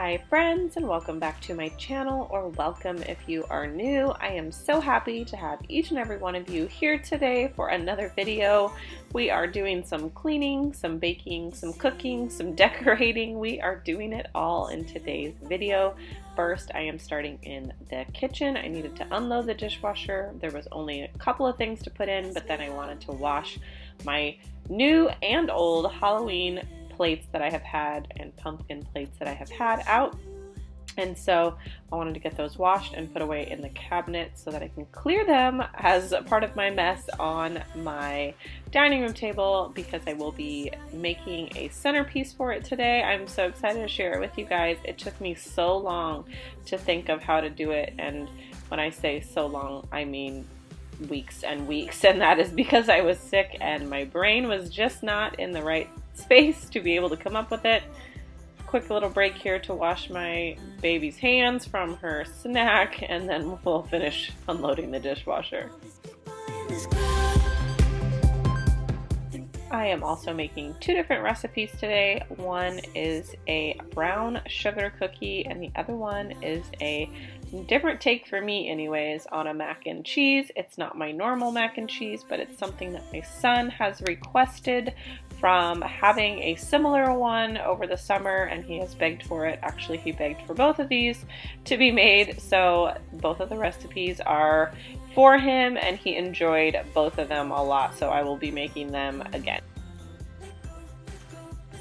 Hi friends, and welcome back to my channel, or welcome if you are new. I am so happy to have each and every one of you here today for another video. We are doing some cleaning, some baking, some cooking, some decorating. We are doing it all in today's video. First, I am starting in the kitchen. I needed to unload the dishwasher. There was only a couple of things to put in, but then I wanted to wash my new and old Halloween plates that I have had and pumpkin plates that I have had out, and so I wanted to get those washed and put away in the cabinet so that I can clear them as part of my mess on my dining room table, because I will be making a centerpiece for it today. I'm so excited to share it with you guys. It took me so long to think of how to do it, and when I say so long, I mean weeks and weeks, and that is because I was sick and my brain was just not in the right space to be able to come up with it. Quick little break here to wash my baby's hands from her snack, and then we'll finish unloading the dishwasher. I am also making two different recipes today. One is a brown sugar cookie and the other one is a different take, for me anyways, on a mac and cheese. It's not my normal mac and cheese, but it's something that my son has requested from having a similar one over the summer, and he has begged for it. Actually, he begged for both of these to be made, so both of the recipes are for him, and he enjoyed both of them a lot, so I will be making them again.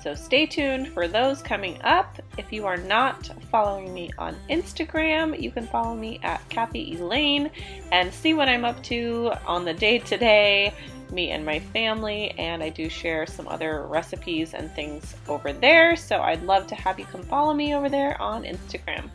So stay tuned for those coming up. If you are not following me on Instagram, you can follow me at Cathy Elayne and see what I'm up to on the day-to-day, me and my family, and I do share some other recipes and things over there, so I'd love to have you come follow me over there on Instagram.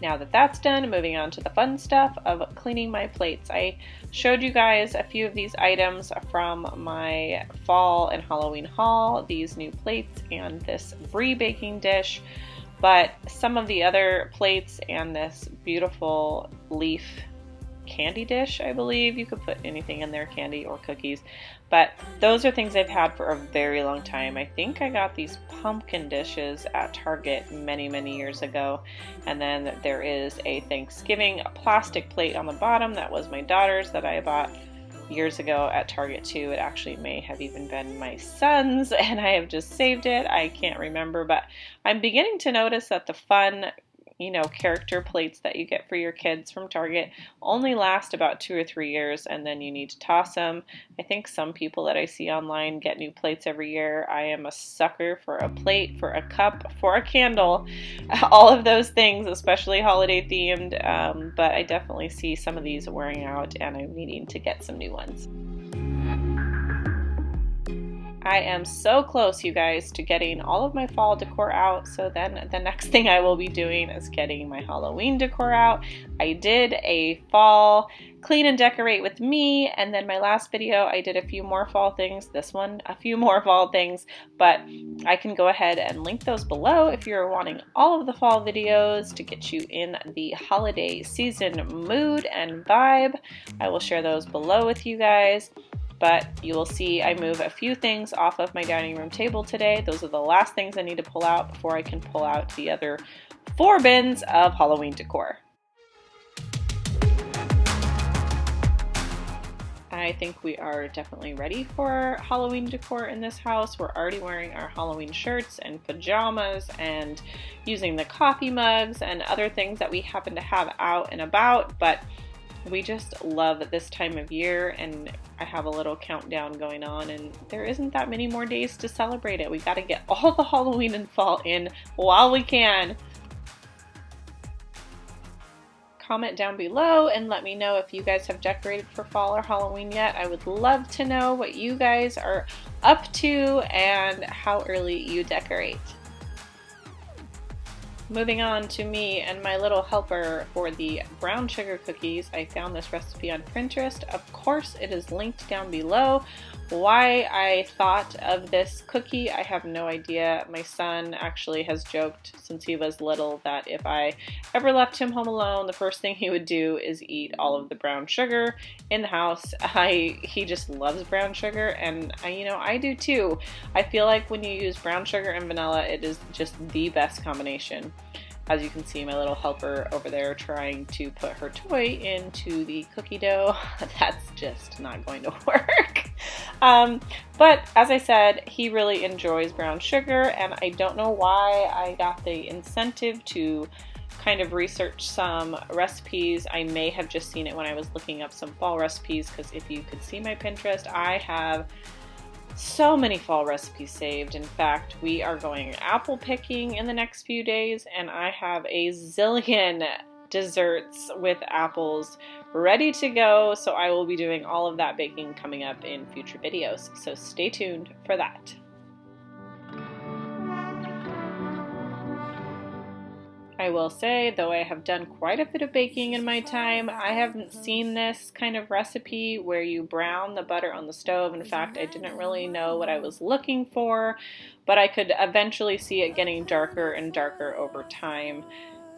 Now that that's done, moving on to the fun stuff of cleaning my plates. I showed you guys a few of these items from my fall and Halloween haul, these new plates and this brie baking dish, but some of the other plates and this beautiful leaf candy dish, I believe. You could put anything in there, candy or cookies, but those are things I've had for a very long time. I think I got these pumpkin dishes at Target many years ago, and then there is a Thanksgiving plastic plate on the bottom that was my daughter's that I bought years ago at Target too. It actually may have even been my son's, and I have just saved it. I can't remember, but I'm beginning to notice that the fun, character plates that you get for your kids from Target only last about 2 or 3 years, and then you need to toss them. I think some people that I see online get new plates every year. I am a sucker for a plate, for a cup, for a candle, all of those things, especially holiday themed, but I definitely see some of these wearing out and I'm needing to get some new ones. I am so close, you guys, to getting all of my fall decor out, so then the next thing I will be doing is getting my Halloween decor out. I did a fall clean and decorate with me, and then my last video I did a few more fall things, this one a few more fall things, but I can go ahead and link those below if you're wanting all of the fall videos to get you in the holiday season mood and vibe. I will share those below with you guys. But you will see I move a few things off of my dining room table today. Those are the last things I need to pull out before I can pull out the other 4 bins of Halloween decor. I think we are definitely ready for Halloween decor in this house. We're already wearing our Halloween shirts and pajamas and using the coffee mugs and other things that we happen to have out and about, but we just love this time of year, and I have a little countdown going on, and there isn't that many more days to celebrate it. We got to get all the Halloween and fall in while we can. Comment down below and let me know if you guys have decorated for fall or Halloween yet. I would love to know what you guys are up to and how early you decorate. Moving on to me and my little helper for the brown sugar cookies. I found this recipe on Pinterest. Of course, it is linked down below. Why I thought of this cookie, I have no idea. My son actually has joked since he was little that if I ever left him home alone, the first thing he would do is eat all of the brown sugar in the house. He just loves brown sugar, and I do too. I feel like when you use brown sugar and vanilla, it is just the best combination. As you can see, my little helper over there trying to put her toy into the cookie dough. That's just not going to work. But as I said, he really enjoys brown sugar, and I don't know why I got the incentive to kind of research some recipes. I may have just seen it when I was looking up some fall recipes, because if you could see my Pinterest, I have so many fall recipes saved. In fact, we are going apple picking in the next few days, and I have a zillion desserts with apples ready to go, so I will be doing all of that baking coming up in future videos, so stay tuned for that. I will say, though I have done quite a bit of baking in my time, I haven't seen this kind of recipe where you brown the butter on the stove. In fact, I didn't really know what I was looking for, but I could eventually see it getting darker and darker over time.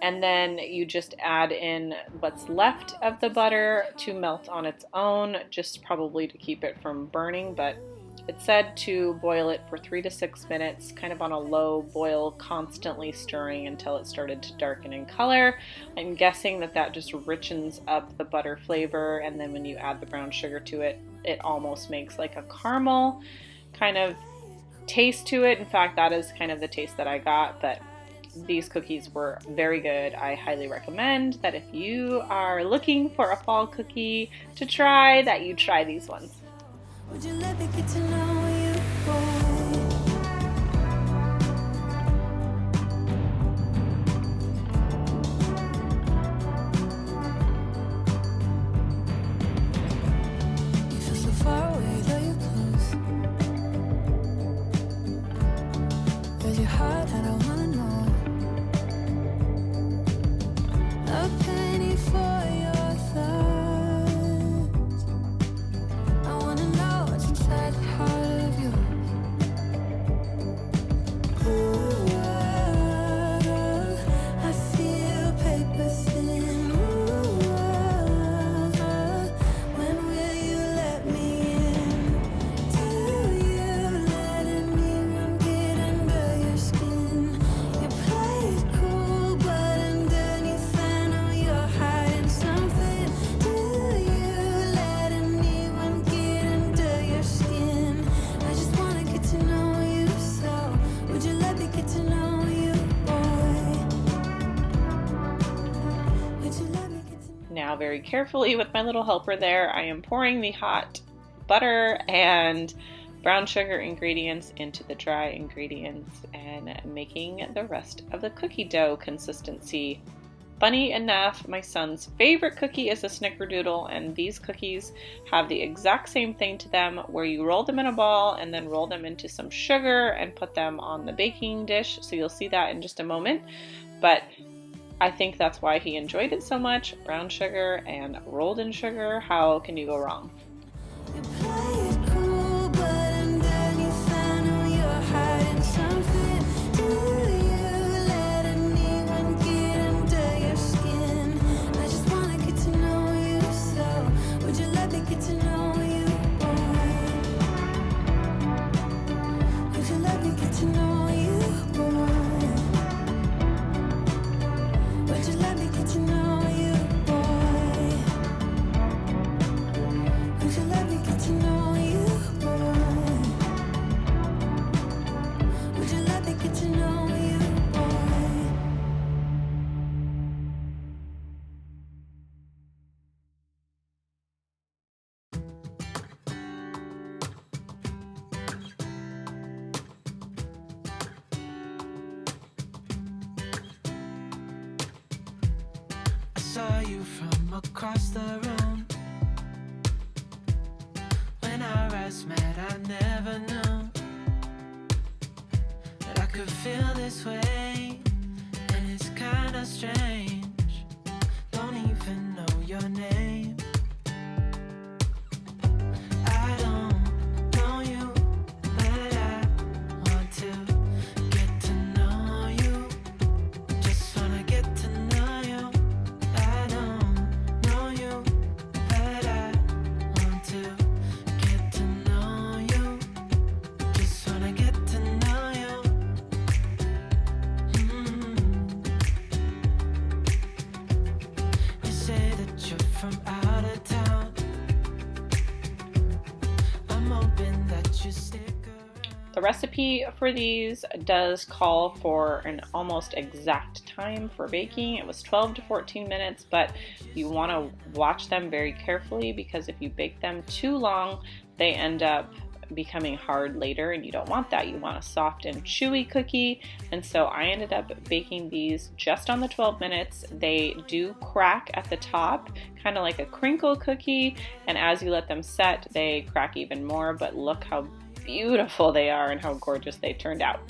And then you just add in what's left of the butter to melt on its own, just probably to keep it from burning, but it said to boil it for 3 to 6 minutes, kind of on a low boil, constantly stirring until it started to darken in color. I'm guessing that that just richens up the butter flavor, and then when you add the brown sugar to it, it almost makes like a caramel kind of taste to it. In fact, that is kind of the taste that I got, but these cookies were very good. I highly recommend that if you are looking for a fall cookie to try, that you try these ones. Would you let me get to know you, you feel so far away, though you're close. Where's your heart? I don't wanna know. A penny for your thoughts. I wanna know what's inside the heart of you. Ooh, I feel paper thin. Ooh, when will you let me in? Do you let anyone get under your skin? You play it cool, but underneath I know you're hiding something. Do you let anyone get under your skin? I just wanna get to know you, so would you let me get to know you, boy? Would you let me get to know you? Now, very carefully with my little helper there, I am pouring the hot butter and brown sugar ingredients into the dry ingredients and making the rest of the cookie dough consistency. Funny enough, my son's favorite cookie is a snickerdoodle, and these cookies have the exact same thing to them, where you roll them in a ball and then roll them into some sugar and put them on the baking dish. So you'll see that in just a moment. But I think that's why he enjoyed it so much. Brown sugar and rolled in sugar. How can you go wrong? You play it cool, but underneath I know you're hiding something. Do you let anyone get under your skin? I just wanna get to know you, so would you let me get to know you, boy? Would you let me get to know you, boy? Would you let me get to know you, boy? Would you let me get to know you, boy? Would you let me get to know you, boy? I saw you from across the room. When our eyes met, I never knew that I could feel this way. And it It's kinda strange. Don't even know your name. I don't know you, but I want to get to know you. Just wanna get to know you. I don't know you, but I want to get to know you. Just wanna get to know you. You say that you're from out of town. I'm hoping that you stick around. The recipe for these does call for an almost exact time for baking. It was 12 to 14 minutes, but you want to watch them very carefully because if you bake them too long, they end up becoming hard later, and you don't want that. You want a soft and chewy cookie, and so I ended up baking these just on the 12 minutes. They do crack at the top, kind of like a crinkle cookie, and as you let them set, they crack even more, but look how beautiful they are and how gorgeous they turned out.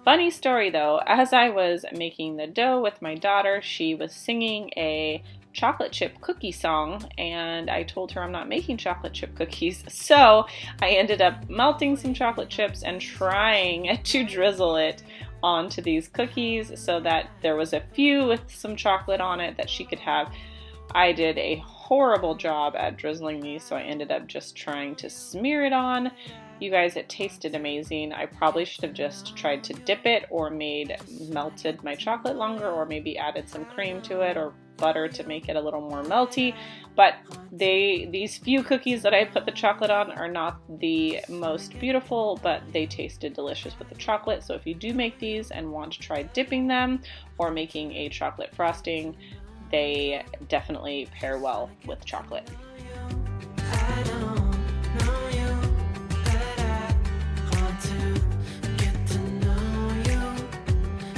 Funny story though, as I was making the dough with my daughter, she was singing a chocolate chip cookie song, and I told her I'm not making chocolate chip cookies, so I ended up melting some chocolate chips and trying to drizzle it onto these cookies so that there was a few with some chocolate on it that she could have. I did a horrible job at drizzling these, so I ended up just trying to smear it on. You guys, it tasted amazing. I probably should have just tried to dip it or melted my chocolate longer, or maybe added some cream to it or butter to make it a little more melty. But these few cookies that I put the chocolate on are not the most beautiful, but they tasted delicious with the chocolate. So if you do make these and want to try dipping them or making a chocolate frosting, they definitely pair well with chocolate. I don't know you, but I want to get to know you.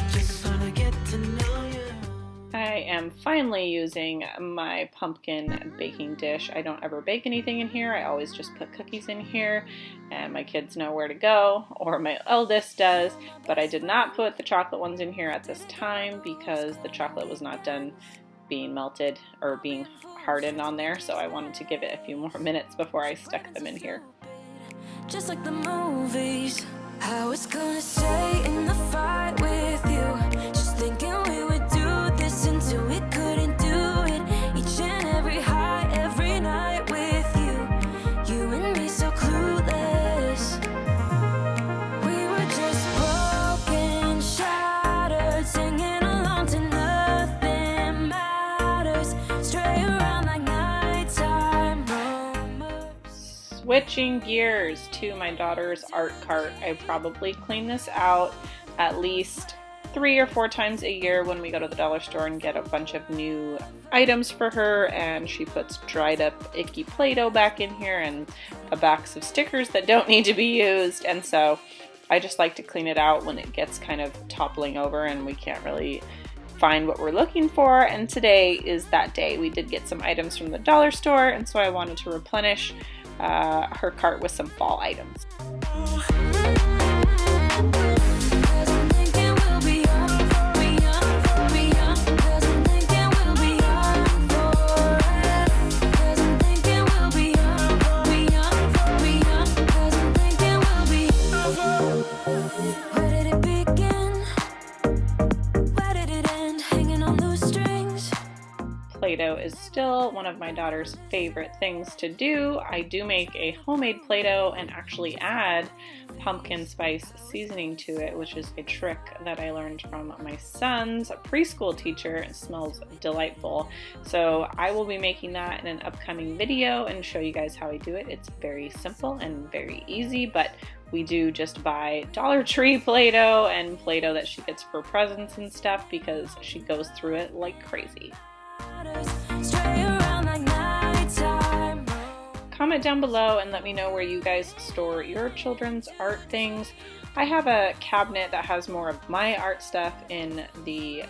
Just wanna get to know you. I am finally using my pumpkin baking dish. I don't ever bake anything in here. I always just put cookies in here, and my kids know where to go, or my eldest does, but I did not put the chocolate ones in here at this time because the chocolate was not done being melted or being hardened on there, so I wanted to give it a few more minutes before I stuck them in here. Just like the movies, how it's gonna stay in the fight with you. Just thinking we would do this until we couldn't do it. Each and every high, every night with you. You and me so clueless. We were just broken, shattered, singing along to nothing matters. Stray around like nighttime rumors. Switching gears to my daughter's art cart. I probably clean this out at least 3 or 4 times a year when we go to the dollar store and get a bunch of new items for her, and she puts dried up icky Play-Doh back in here and a box of stickers that don't need to be used, and so I just like to clean it out when it gets kind of toppling over and we can't really find what we're looking for, and today is that day. We did get some items from the dollar store, and so I wanted to replenish her cart with some fall items. Play-Doh is still one of my daughter's favorite things to do. I do make a homemade Play-Doh and actually add pumpkin spice seasoning to it, which is a trick that I learned from my son's preschool teacher. It smells delightful. So I will be making that in an upcoming video and show you guys how I do it. It's very simple and very easy, but we do just buy Dollar Tree Play-Doh and Play-Doh that she gets for presents and stuff because she goes through it like crazy. Comment down below and let me know where you guys store your children's art things. I have a cabinet that has more of my art stuff in the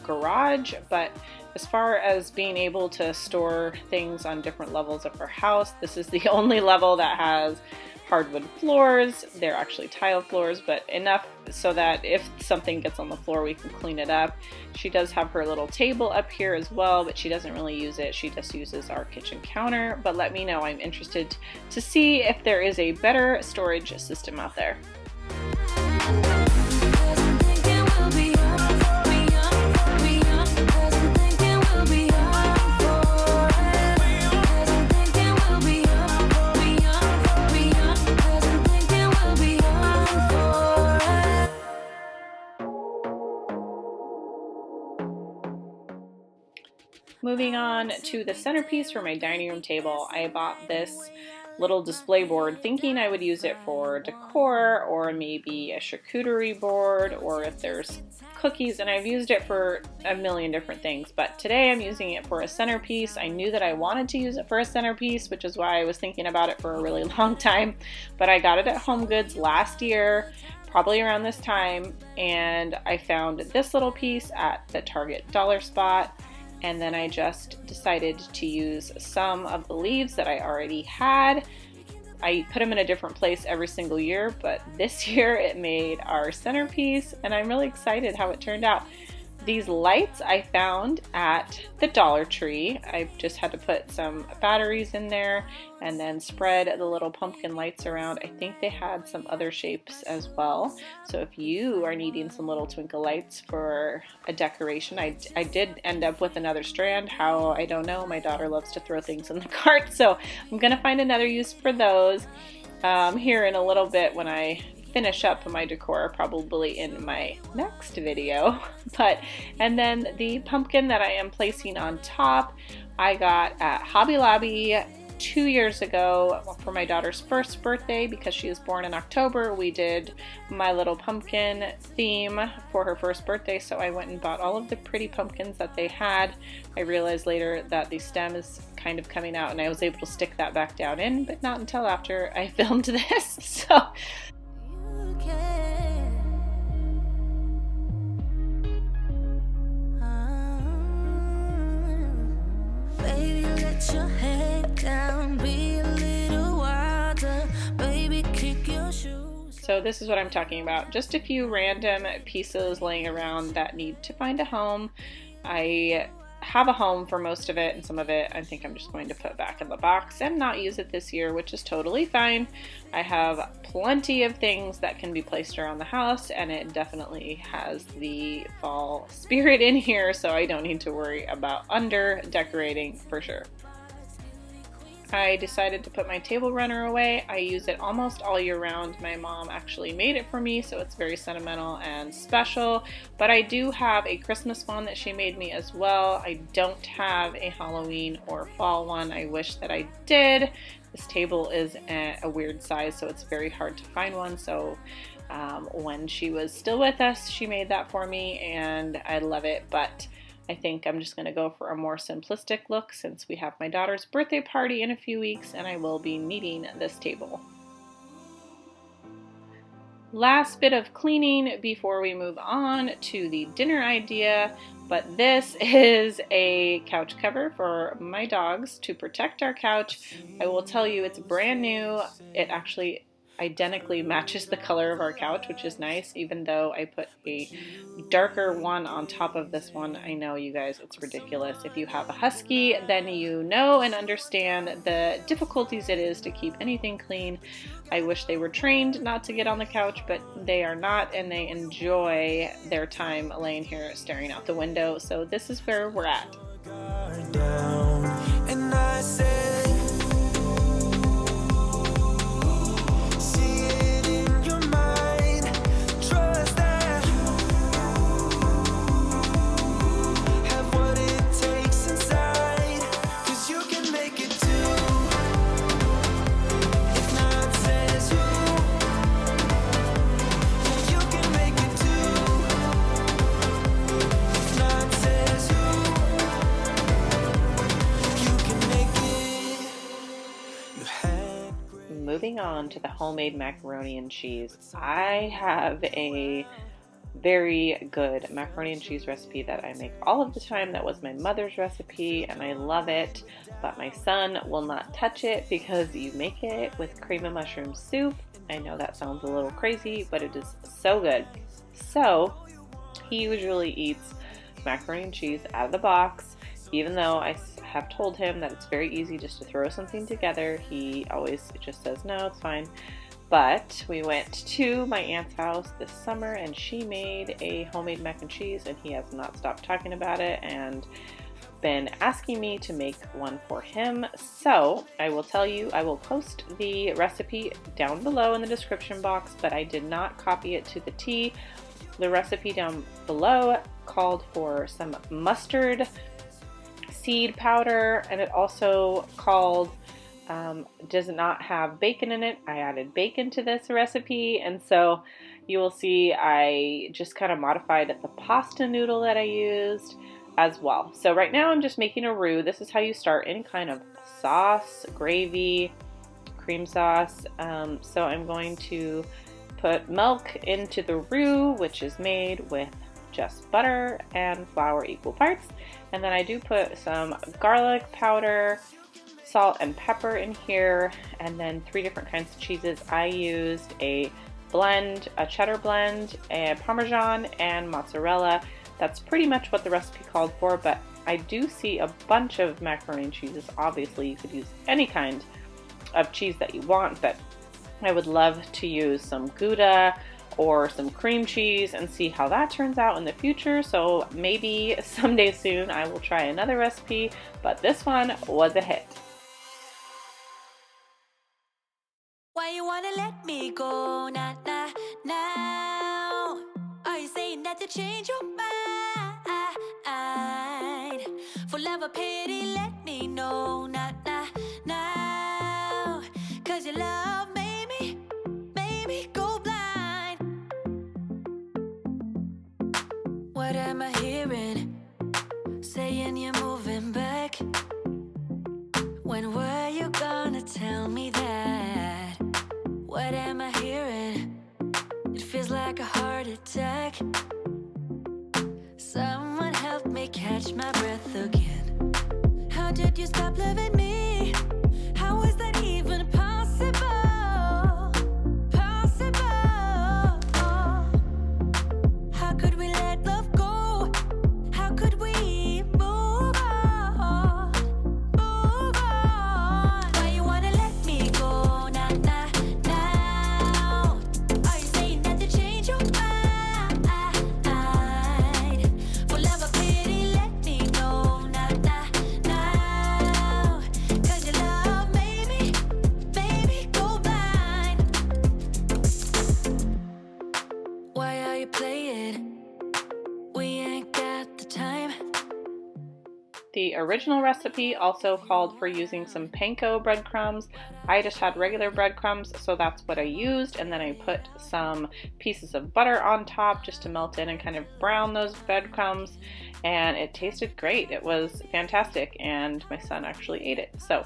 garage, but as far as being able to store things on different levels of her house, this is the only level that has hardwood floors. They're actually tile floors, but enough so that if something gets on the floor, we can clean it up. She does have her little table up here as well, but she doesn't really use it. She just uses our kitchen counter. But let me know, I'm interested to see if there is a better storage system out there. Moving on to the centerpiece for my dining room table, I bought this little display board thinking I would use it for decor or maybe a charcuterie board or if there's cookies, and I've used it for a million different things, but today I'm using it for a centerpiece. I knew that I wanted to use it for a centerpiece, which is why I was thinking about it for a really long time, but I got it at Home Goods last year, probably around this time, and I found this little piece at the Target dollar spot. And then I just decided to use some of the leaves that I already had. I put them in a different place every single year, but this year it made our centerpiece, and I'm really excited how it turned out. These lights I found at the Dollar Tree. I just had to put some batteries in there and then spread the little pumpkin lights around. I think they had some other shapes as well. So if you are needing some little twinkle lights for a decoration, I did end up with another strand. How, I don't know. My daughter loves to throw things in the cart, so I'm gonna find another use for those here in a little bit when I finish up my decor, probably in my next video. And then the pumpkin that I am placing on top, I got at Hobby Lobby 2 years ago for my daughter's first birthday. Because she was born in October, we did My Little Pumpkin theme for her first birthday, so I went and bought all of the pretty pumpkins that they had. I realized later that the stem is kind of coming out and I was able to stick that back down in, but not until after I filmed this. So your head down, be a little wilder, baby, kick your shoes. So this is what I'm talking about. Just a few random pieces laying around that need to find a home. I have a home for most of it, and some of it I think I'm just going to put back in the box and not use it this year, which is totally fine. I have plenty of things that can be placed around the house, and it definitely has the fall spirit in here, so I don't need to worry about under decorating for sure. I decided to put my table runner away. I use it almost all year round. My mom actually made it for me, so it's very sentimental and special. But I do have a Christmas one that she made me as well. I don't have a Halloween or fall one. I wish that I did. This table is a weird size, so it's very hard to find one. So when she was still with us, she made that for me, and I love it. But I think I'm just going to go for a more simplistic look since we have my daughter's birthday party in a few weeks and I will be needing this table. Last bit of cleaning before we move on to the dinner idea, but this is a couch cover for my dogs to protect our couch. I will tell you, it's brand new. It actually identically matches the color of our couch, which is nice, even though I put a darker one on top of this one. I know, you guys, it's ridiculous. If you have a husky, then you know and understand the difficulties it is to keep anything clean. I wish they were trained not to get on the couch, but they are not, and they enjoy their time laying here staring out the window. So this is where we're at. Moving on to the homemade macaroni and cheese. I have a very good macaroni and cheese recipe that I make all of the time. That was my mother's recipe and I love it, but my son will not touch it because you make it with cream and mushroom soup. I know that sounds a little crazy, but it is so good. So he usually eats macaroni and cheese out of the box, even though I have told him that it's very easy just to throw something together. He always just says, no, it's fine. But we went to my aunt's house this summer and she made a homemade mac and cheese and he has not stopped talking about it and been asking me to make one for him. So I will tell you, I will post the recipe down below in the description box, but I did not copy it to the T. The recipe down below called for some mustard seed powder, and it also called does not have bacon in it. I added bacon to this recipe, and so you will see I just kind of modified the pasta noodle that I used as well. So right now I'm just making a roux. This is how you start any kind of sauce, gravy, cream sauce. So I'm going to put milk into the roux, which is made with just butter and flour equal parts. And then I do put some garlic powder, salt and pepper in here, and then 3 different kinds of cheeses. I used a blend, a cheddar blend, a Parmesan, and mozzarella. That's pretty much what the recipe called for, but I do see a bunch of macaroni and cheeses. Obviously, you could use any kind of cheese that you want, but I would love to use some Gouda or some cream cheese and see how that turns out in the future. So maybe someday soon I will try another recipe, but this one was a hit. Why you wanna let me go now? Are you saying that to change your mind? For love or pity, let me know now. Cause your love made me go blind. What am I hearing? Saying you're moving back. When were you gonna tell me that? What am I hearing? It feels like a heart attack. Someone help me catch my breath again. How did you stop loving me? How is that even possible? How could we let love go? How could we move on? Why you wanna let me go now? Are you saying that to change your mind? For love or pity, let me know now. Cause your love made me go blind. Why are you playing? We ain't got the time. The original recipe also called for using some panko breadcrumbs. I just had regular breadcrumbs, so that's what I used, and then I put some pieces of butter on top just to melt in and kind of brown those breadcrumbs, and it tasted great. It was fantastic, and my son actually ate it. So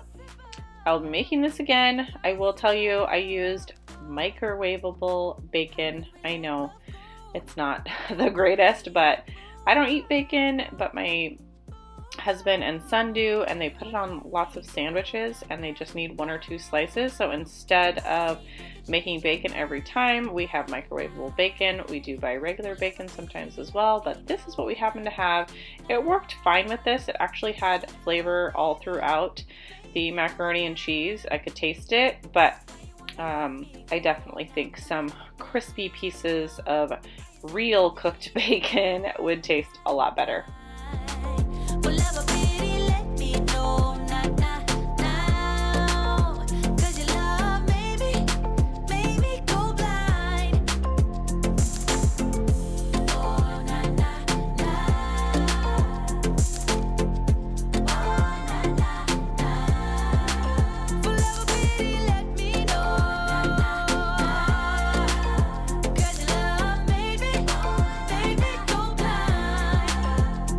I'll be making this again. I will tell you, I used microwavable bacon. I know it's not the greatest, but I don't eat bacon, but my husband and son do, and they put it on lots of sandwiches and they just need 1 or 2 slices. So instead of making bacon every time, we have microwavable bacon. We do buy regular bacon sometimes as well, but this is what we happen to have. It worked fine with this. It actually had flavor all throughout the macaroni and cheese. I could taste it, but I definitely think some crispy pieces of real cooked bacon would taste a lot better. For love or pity, let me know now. Cause your love made me go blind. Oh, na. Oh, na. For love or pity, let me know. Cause your love made me go blind.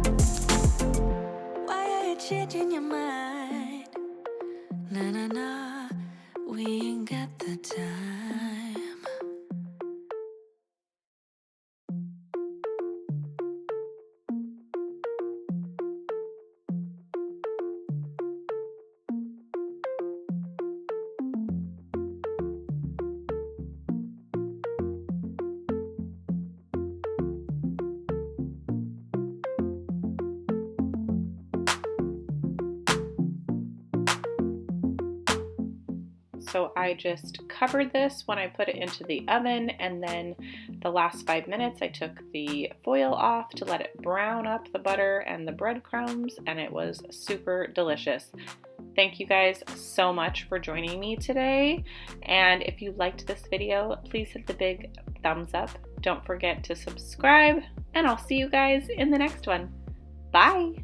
So I just covered this when I put it into the oven, and then the last 5 minutes I took the foil off to let it brown up the butter and the breadcrumbs, and it was super delicious. Thank you guys so much for joining me today, and if you liked this video, please hit the big thumbs up. Don't forget to subscribe, and I'll see you guys in the next one. Bye!